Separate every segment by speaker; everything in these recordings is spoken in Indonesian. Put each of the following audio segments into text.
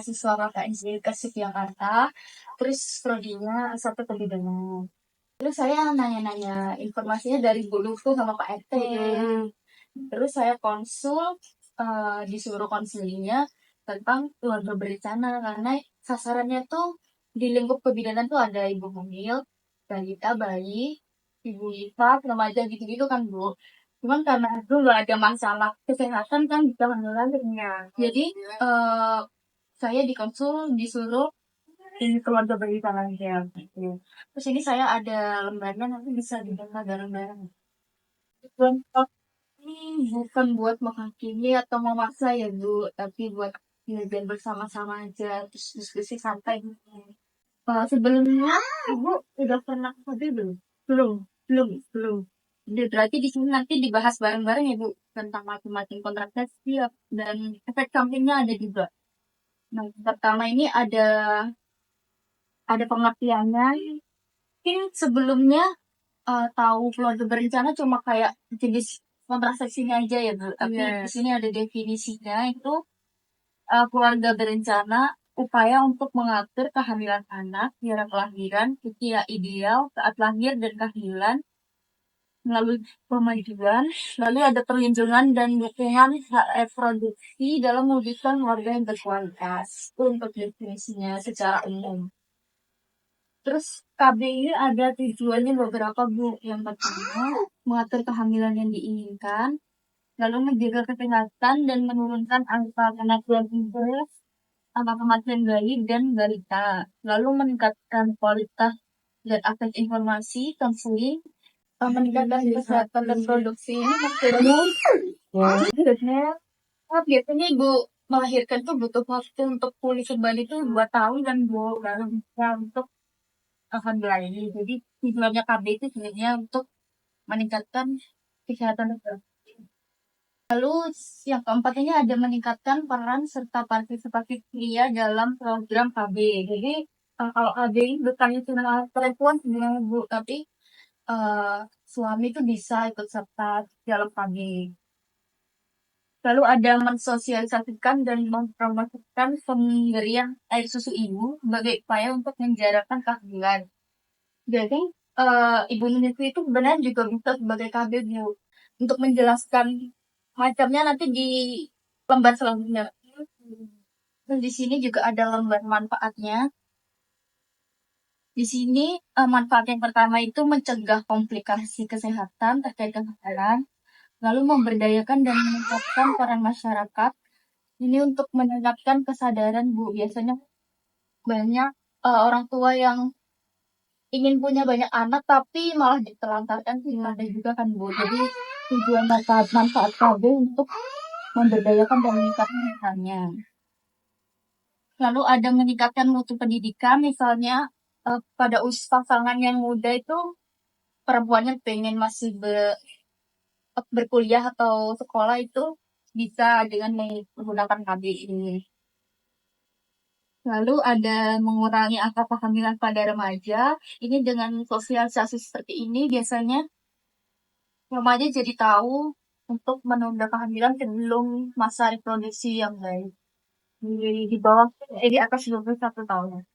Speaker 1: mahasiswa KKNJ Yogyakarta, terus prodinya satu kebidanan. Terus saya nanya-nanya informasinya dari Bu Luftu sama Pak RT. Terus saya konsul, disuruh konselingnya tentang keluarga berencana karena sasarannya tuh di lingkup kebidanan tuh ada ibu hamil, balita, bayi, ibu nifas, remaja gitu-gitu kan Bu. Cuman karena itu nggak ada masalah kesehatan kan bisa menularnya. Jadi saya dikonsul disuruh ini keluarga berencana aja gitu. Terus ini saya ada lembarnya nanti bisa dibaca bareng-bareng. Ini bukan buat menghakimi atau memaksa ya Bu, tapi buat belajar bersama-sama aja, terus diskusi santai gitu. Sebelumnya Ibu udah pernah KB belum? Belum, belum. Jadi berarti di sini nanti dibahas bareng-bareng ya Bu tentang macam-macam kontrasepsi dan efek sampingnya ada juga. Nah, pertama ini ada pengertiannya. Mungkin sebelumnya tahu keluarga berencana cuma kayak jenis kontrasepsinya aja ya Bu. Tapi di sini ada definisinya itu keluarga berencana upaya untuk mengatur kehamilan anak, jarak kelahiran, usia ideal, saat lahir dan kehamilan melalui pemajuan, lalu ada perlindungan dan dukungan hak reproduksi dalam mewujudkan keluarga yang berkualitas. Itu untuk definisinya secara umum. Terus KB ini ada tujuannya beberapa Bu. Yang pertama, mengatur kehamilan yang diinginkan, lalu menjaga kesehatan dan menurunkan angka kematian ibu, angka kematian bayi dan balita, lalu meningkatkan kualitas dan akses informasi, konseling, meningkatkan kesehatan dan produksi ini maksudnya biasanya ibu melahirkan tuh butuh waktu untuk pulih kembali tuh 2 tahun dan baru bisa untuk akan berlari. Jadi tujuannya KB itu sebenarnya untuk meningkatkan kesehatan reproduksi. Lalu yang keempat ini ada meningkatkan peran serta partisipasi pria dalam program KB. Jadi kalau KB ini bukannya cuma perempuan sebenarnya Bu, tapi suami itu bisa ikut serta dalam KB. Lalu ada mensosialisasikan dan mempromosikan pemberian air susu ibu sebagai upaya untuk menjarakan kehamilan. Jadi ibu menyusui itu sebenarnya juga bisa sebagai KB Bu untuk menjelaskan macamnya nanti di lembar selanjutnya. Dan di sini juga ada lembar manfaatnya. Di sini manfaat yang pertama itu mencegah komplikasi kesehatan terkait kehamilan, lalu memberdayakan dan meningkatkan peran masyarakat. Ini untuk meningkatkan kesadaran Bu. Biasanya banyak orang tua yang ingin punya banyak anak tapi malah ditelantarkan sih ada juga kan Bu. Jadi tujuan manfaat KB untuk memberdayakan dan meningkatkan misalnya. Lalu ada meningkatkan mutu pendidikan misalnya pada pasangan yang muda itu perempuannya pengen masih berkuliah atau sekolah itu bisa dengan menggunakan KB ini. Lalu ada mengurangi angka kehamilan pada remaja. Ini dengan sosialisasi seperti ini biasanya remaja jadi tahu untuk menunda kehamilan sebelum masa reproduksi yang baik. Di bawah, di atas 21 tahun.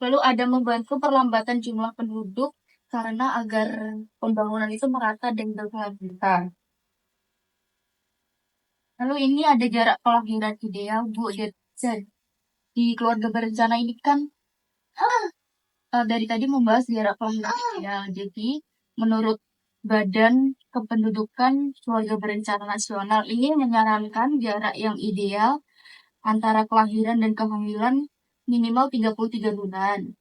Speaker 1: Lalu ada membantu perlambatan jumlah penduduk karena agar pembangunan itu merata dan berkelanjutan. Lalu ini ada jarak kelahiran ideal, Bu. Di keluarga berencana ini kan dari tadi membahas jarak kelahiran ideal. Jadi menurut Badan Kependudukan Keluarga Berencana Nasional ini menyarankan jarak yang ideal antara kelahiran dan kehamilan minimal 33 bulan.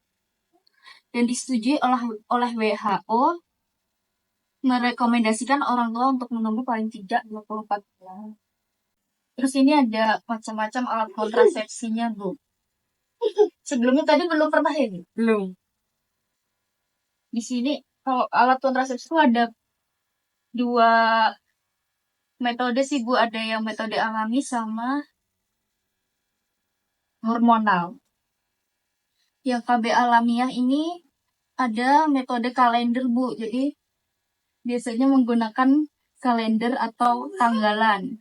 Speaker 1: Dan disetujui oleh WHO merekomendasikan orang tua untuk menunggu paling tidak 24 bulan. Terus ini ada macam-macam alat kontrasepsinya, Bu. Sebelumnya tadi belum pernah ya, Bu? Belum. Di sini kalau alat kontrasepsi itu ada 2 metode sih, Bu. Ada yang metode alami sama hormonal. Yang KB alamiah ini ada metode kalender, Bu. Jadi biasanya menggunakan kalender atau tanggalan.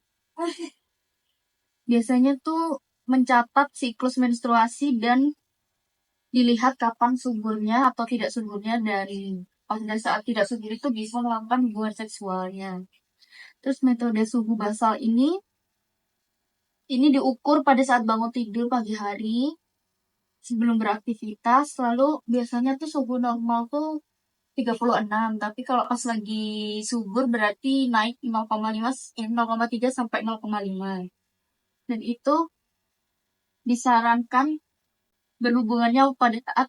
Speaker 1: Biasanya tuh mencatat siklus menstruasi dan dilihat kapan suburnya atau tidak suburnya dari pada saat tidak subur itu bisa melakukan hubungan seksualnya. Terus metode suhu basal ini diukur pada saat bangun tidur pagi hari sebelum beraktivitas. Lalu biasanya tuh suhu normal tuh 36, tapi kalau pas lagi subur berarti naik 0,3 sampai 0,5. Dan itu disarankan berhubungannya pada saat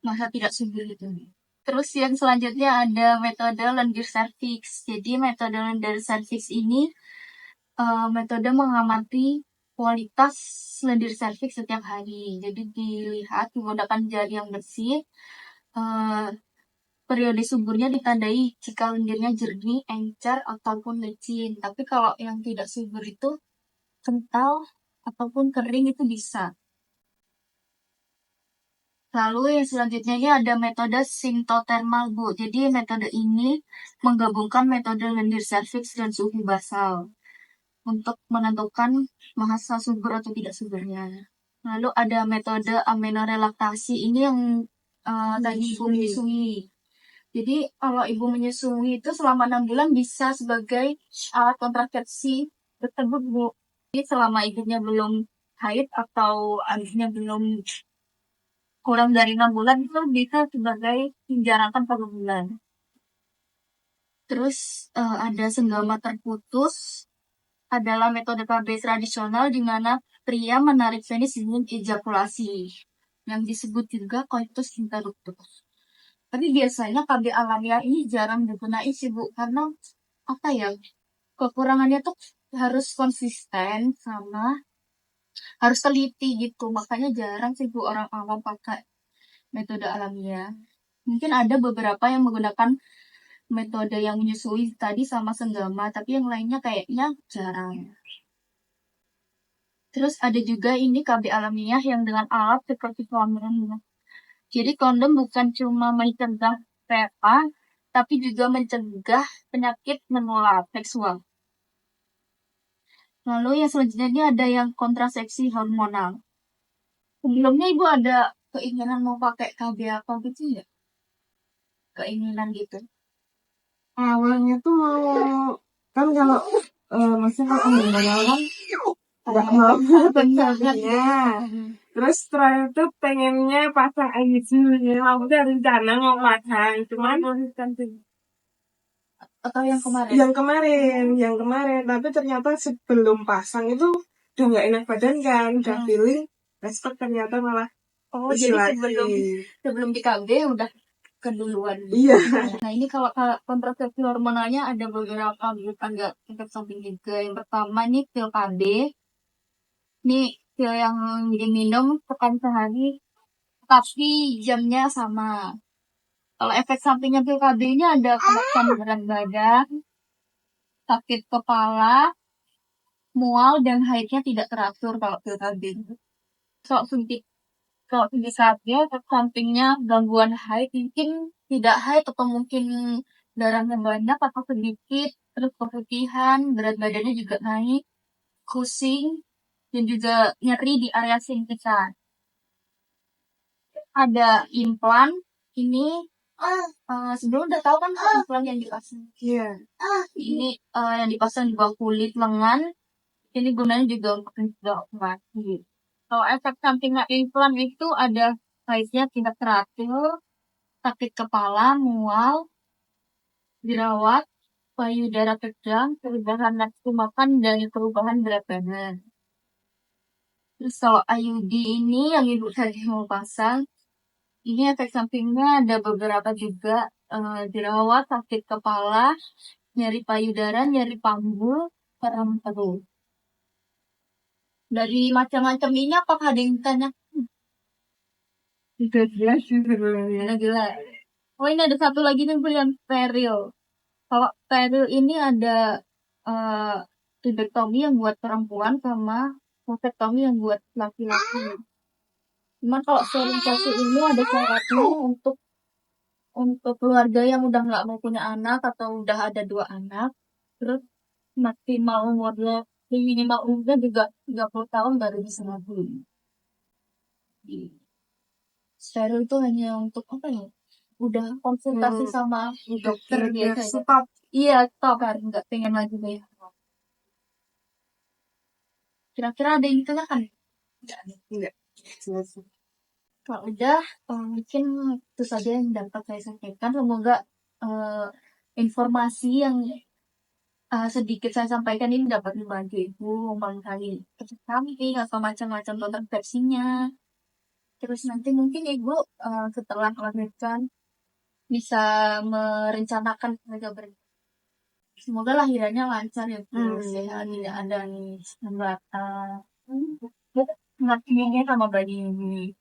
Speaker 1: masa tidak subur itu. Terus yang selanjutnya ada metode lendir cervix. Jadi metode lendir cervix ini metode mengamati kualitas lendir cervix setiap hari. Jadi dilihat menggunakan jari yang bersih. Periode suburnya ditandai jika lendirnya jernih, encer, ataupun licin. Tapi kalau yang tidak subur itu kental ataupun kering itu bisa. Lalu yang selanjutnya ini ada metode sintotermal, Bu. Jadi metode ini menggabungkan metode lendir cervix dan suhu basal untuk menentukan masa subur atau tidak suburnya. Lalu ada metode amenorelaktasi, ini yang tadi Ibu menyusui. Jadi kalau Ibu menyusui itu selama 6 bulan bisa sebagai alat kontrasepsi tersebut, Bu. Jadi selama ibunya belum haid atau anaknya belum kurang dari 6 bulan itu bisa sebagai menjalankan pada bulan. Terus ada senggama terputus adalah metode KB tradisional di mana pria menarik penis dengan ejakulasi yang disebut juga coitus interruptus. Tapi biasanya KB alamiah ini jarang digunakan sih, Bu, karena apa ya, kekurangannya tuh harus konsisten sama harus teliti gitu. Makanya jarang sih, Bu, orang awam pakai metode alamiah. Mungkin ada beberapa yang menggunakan metode yang menyusui tadi sama senggama, tapi yang lainnya kayaknya jarang. Terus ada juga ini KB alamiah yang dengan alat seperti kondom. Jadi kondom bukan cuma mencegah PA, tapi juga mencegah penyakit menular seksual. Lalu yang selanjutnya ini ada yang kontrasepsi hormonal. Sebelumnya Ibu ada keinginan mau pakai KB apa gitu ya? Keinginan gitu.
Speaker 2: Awalnya tuh mau kan kalau maksudnya kalau hormonal kan nggak mau tentunya. Terus setelah itu pengennya pasang IUD, ya aku udah rencana mau pasang, cuman
Speaker 1: Atau yang kemarin?
Speaker 2: Yang kemarin, tapi ternyata sebelum pasang itu udah nggak enak badan kan, udah feeling, respect ternyata malah
Speaker 1: jadi sebelum di KB udah keduluan.
Speaker 2: Iya.
Speaker 1: Nah ini kalau kontrasepsi hormonalnya ada beberapa agak efek samping juga. Yang pertama ini pil KB. Ini pil yang diminum sekali sehari, tapi jamnya sama. Kalau efek sampingnya pil KB ini ada kenaikan berat badan, sakit kepala, mual, dan haidnya tidak teratur kalau pil KB. Kalau suntik KB, efek sampingnya gangguan haid, mungkin tidak haid atau mungkin darahnya banyak atau sedikit, terus keputihan, berat badannya juga naik, pusing, dan juga nyeri di area singkisan. Ada implan, ini sebelum udah tahu kan implan yang dipasang.
Speaker 2: Iya.
Speaker 1: Ini yang dipasang di bawah kulit lengan. Ini gunanya juga untuk mencegah operasi. Kalau efek sampingnya implan itu ada haidnya tidak teratur, sakit kepala, mual, jerawat, payudara tegang, perubahan nafsu makan, dan perubahan berat badan. Terus kalau IUD ini yang Ibu tadi mau pasang, ini efek sampingnya ada beberapa juga, jerawat, sakit kepala, nyeri payudara, nyeri panggul, kram perut. Dari macam-macam ini apakah ada yang tanya?
Speaker 2: Udah jelas sih sebenarnya.
Speaker 1: Udah jelas. Oh ini ada satu lagi nih yang steril. Kalau steril ini ada tubektomi yang buat perempuan sama vasektomi yang buat laki-laki. Cuman kalau sterilisasi ini ada syaratnya untuk keluarga yang udah nggak mau punya anak atau udah ada 2 anak, terus maksimal umurnya minimal umurnya juga 30 tahun baru bisa nabung. Steril itu hanya untuk apa ya? Udah konsultasi sama dokter
Speaker 2: biar
Speaker 1: biasa ya.
Speaker 2: stop.
Speaker 1: Iya, stop kan nggak pengen lagi bayar. Kira-kira ada yang ditanyakan? Nggak ada.
Speaker 2: Enggak. Selesai.
Speaker 1: Kalau udah, mungkin itu saja yang dapat saya sampaikan. Semoga informasi yang sedikit saya sampaikan ini dapat membantu ibu mengetahui samping atau macam-macam tentang versinya. Terus nanti mungkin ibu setelah melahirkan bisa merencanakan keluarga semoga lahirannya lancar ya bu, sehat, tidak ada nih hambatan. Ngertinya sama bayi ini.